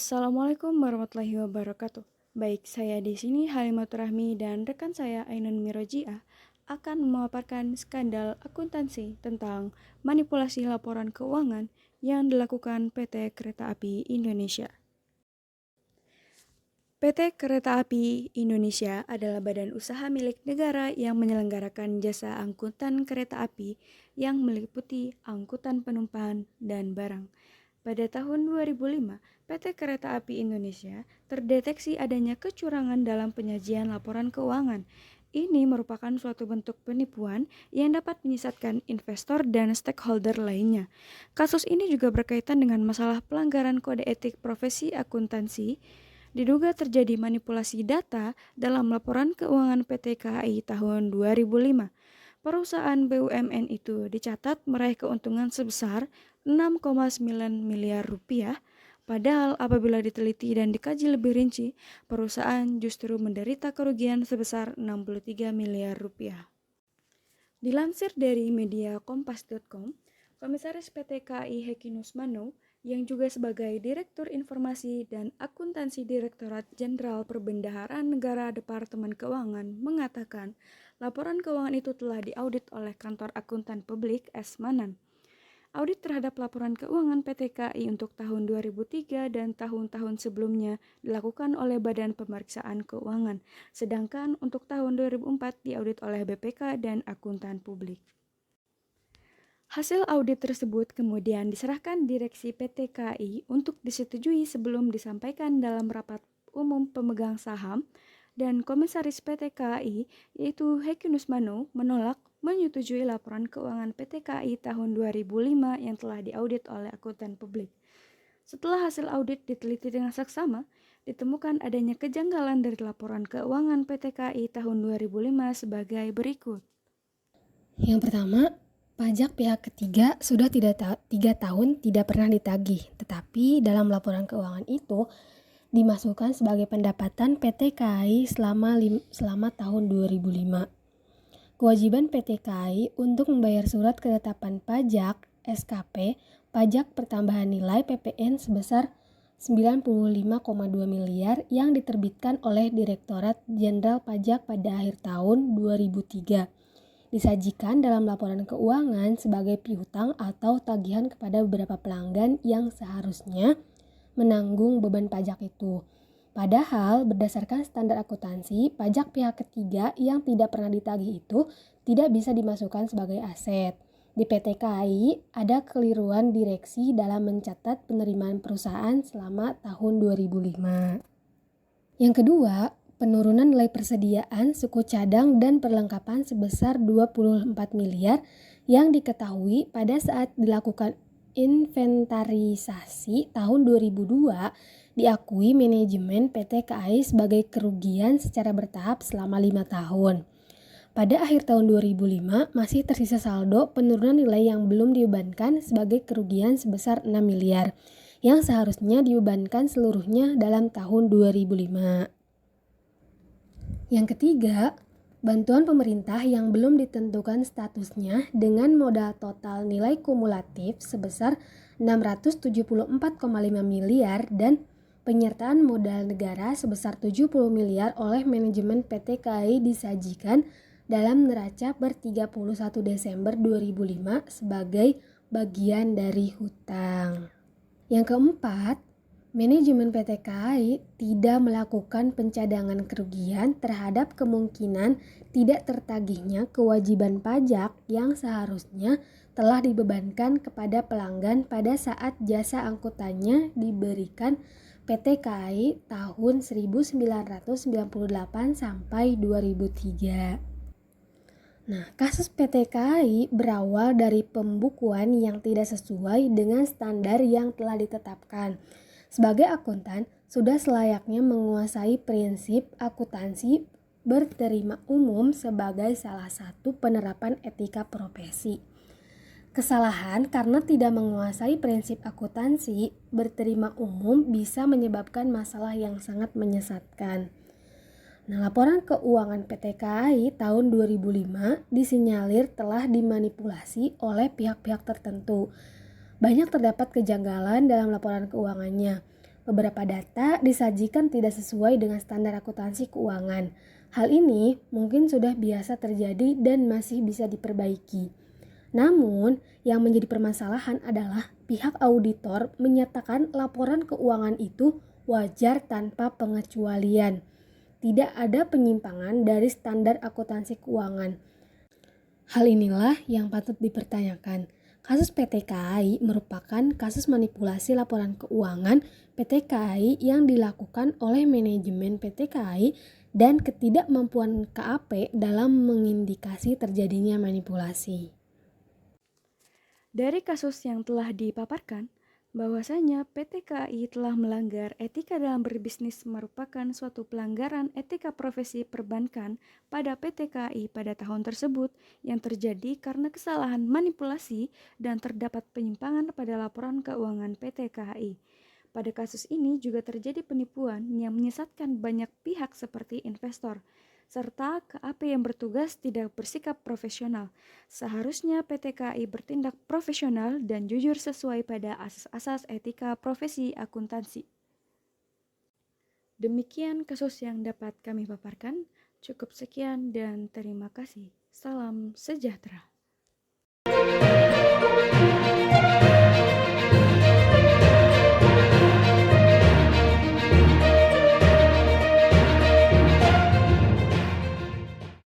Assalamualaikum warahmatullahi wabarakatuh. Baik, saya di sini Halimatur Rahmi dan rekan saya Ainun Mirojiah akan memaparkan skandal akuntansi tentang manipulasi laporan keuangan yang dilakukan PT Kereta Api Indonesia. PT Kereta Api Indonesia adalah badan usaha milik negara yang menyelenggarakan jasa angkutan kereta api yang meliputi angkutan penumpang dan barang. Pada tahun 2005, PT Kereta Api Indonesia terdeteksi adanya kecurangan dalam penyajian laporan keuangan. Ini merupakan suatu bentuk penipuan yang dapat menyesatkan investor dan stakeholder lainnya. Kasus ini juga berkaitan dengan masalah pelanggaran kode etik profesi akuntansi. Diduga terjadi manipulasi data dalam laporan keuangan PT KAI tahun 2005. Perusahaan BUMN itu dicatat meraih keuntungan sebesar 6,9 miliar rupiah, padahal apabila diteliti dan dikaji lebih rinci, perusahaan justru menderita kerugian sebesar 63 miliar rupiah. Dilansir dari media kompas.com, Komisaris PT KAI Heki Nusmano yang juga sebagai Direktur Informasi dan Akuntansi Direktorat Jenderal Perbendaharaan Negara Departemen Keuangan mengatakan laporan keuangan itu telah diaudit oleh Kantor Akuntan Publik S. Manan. Audit terhadap laporan keuangan PT KAI untuk tahun 2003 dan tahun-tahun sebelumnya dilakukan oleh Badan Pemeriksaan Keuangan, sedangkan untuk tahun 2004 diaudit oleh BPK dan Akuntan Publik. Hasil audit tersebut kemudian diserahkan Direksi PT KAI untuk disetujui sebelum disampaikan dalam rapat umum pemegang saham, dan Komisaris PT KAI yaitu Heki Nusmano menolak menyetujui laporan keuangan PT KAI tahun 2005 yang telah diaudit oleh Akuntan Publik. Setelah hasil audit diteliti dengan saksama, ditemukan adanya kejanggalan dari laporan keuangan PT KAI tahun 2005 sebagai berikut. Yang pertama, pajak pihak ketiga sudah 3 tahun tidak pernah ditagih, tetapi dalam laporan keuangan itu dimasukkan sebagai pendapatan PT KAI selama tahun 2005. Kewajiban PT KAI untuk membayar surat ketetapan pajak SKP pajak pertambahan nilai PPN sebesar 95,2 miliar yang diterbitkan oleh Direktorat Jenderal Pajak pada akhir tahun 2003. Disajikan dalam laporan keuangan sebagai piutang atau tagihan kepada beberapa pelanggan yang seharusnya menanggung beban pajak itu. Padahal berdasarkan standar akuntansi, pajak pihak ketiga yang tidak pernah ditagih itu tidak bisa dimasukkan sebagai aset. Di PT KAI ada kekeliruan direksi dalam mencatat penerimaan perusahaan selama tahun 2005. Yang kedua, penurunan nilai persediaan suku cadang dan perlengkapan sebesar 24 miliar yang diketahui pada saat dilakukan inventarisasi tahun 2002 diakui manajemen PT KAI sebagai kerugian secara bertahap selama 5 tahun. Pada akhir tahun 2005 masih tersisa saldo penurunan nilai yang belum dibebankan sebagai kerugian sebesar 6 miliar yang seharusnya dibebankan seluruhnya dalam tahun 2005. Yang ketiga, bantuan pemerintah yang belum ditentukan statusnya dengan modal total nilai kumulatif sebesar 674,5 miliar dan penyertaan modal negara sebesar 70 miliar oleh manajemen PT KAI disajikan dalam neraca per 31 Desember 2005 sebagai bagian dari hutang. Yang keempat, manajemen PT KAI tidak melakukan pencadangan kerugian terhadap kemungkinan tidak tertagihnya kewajiban pajak yang seharusnya telah dibebankan kepada pelanggan pada saat jasa angkutannya diberikan PT KAI tahun 1998 sampai 2003. Nah, kasus PT KAI berawal dari pembukuan yang tidak sesuai dengan standar yang telah ditetapkan. Sebagai akuntan, sudah selayaknya menguasai prinsip akuntansi berterima umum sebagai salah satu penerapan etika profesi. Kesalahan karena tidak menguasai prinsip akuntansi berterima umum bisa menyebabkan masalah yang sangat menyesatkan. Nah, laporan keuangan PT KAI tahun 2005 disinyalir telah dimanipulasi oleh pihak-pihak tertentu. Banyak terdapat kejanggalan dalam laporan keuangannya. beberapa data disajikan tidak sesuai dengan standar akuntansi keuangan. Hal ini mungkin sudah biasa terjadi dan masih bisa diperbaiki. Namun, yang menjadi permasalahan adalah pihak auditor menyatakan laporan keuangan itu wajar tanpa pengecualian. Tidak ada penyimpangan dari standar akuntansi keuangan. Hal inilah yang patut dipertanyakan. Kasus PT KAI merupakan kasus manipulasi laporan keuangan PT KAI yang dilakukan oleh manajemen PT KAI dan ketidakmampuan KAP dalam mengindikasi terjadinya manipulasi. Dari kasus yang telah dipaparkan, bahwasanya PT KAI telah melanggar etika dalam berbisnis merupakan suatu pelanggaran etika profesi perbankan pada PT KAI pada tahun tersebut yang terjadi karena kesalahan manipulasi dan terdapat penyimpangan pada laporan keuangan PT KAI. Pada kasus ini juga terjadi penipuan yang menyesatkan banyak pihak seperti investor, serta KAP yang bertugas tidak bersikap profesional. Seharusnya PT KAI bertindak profesional dan jujur sesuai pada asas-asas etika profesi akuntansi. Demikian kasus yang dapat kami paparkan. Cukup sekian dan terima kasih. Salam sejahtera.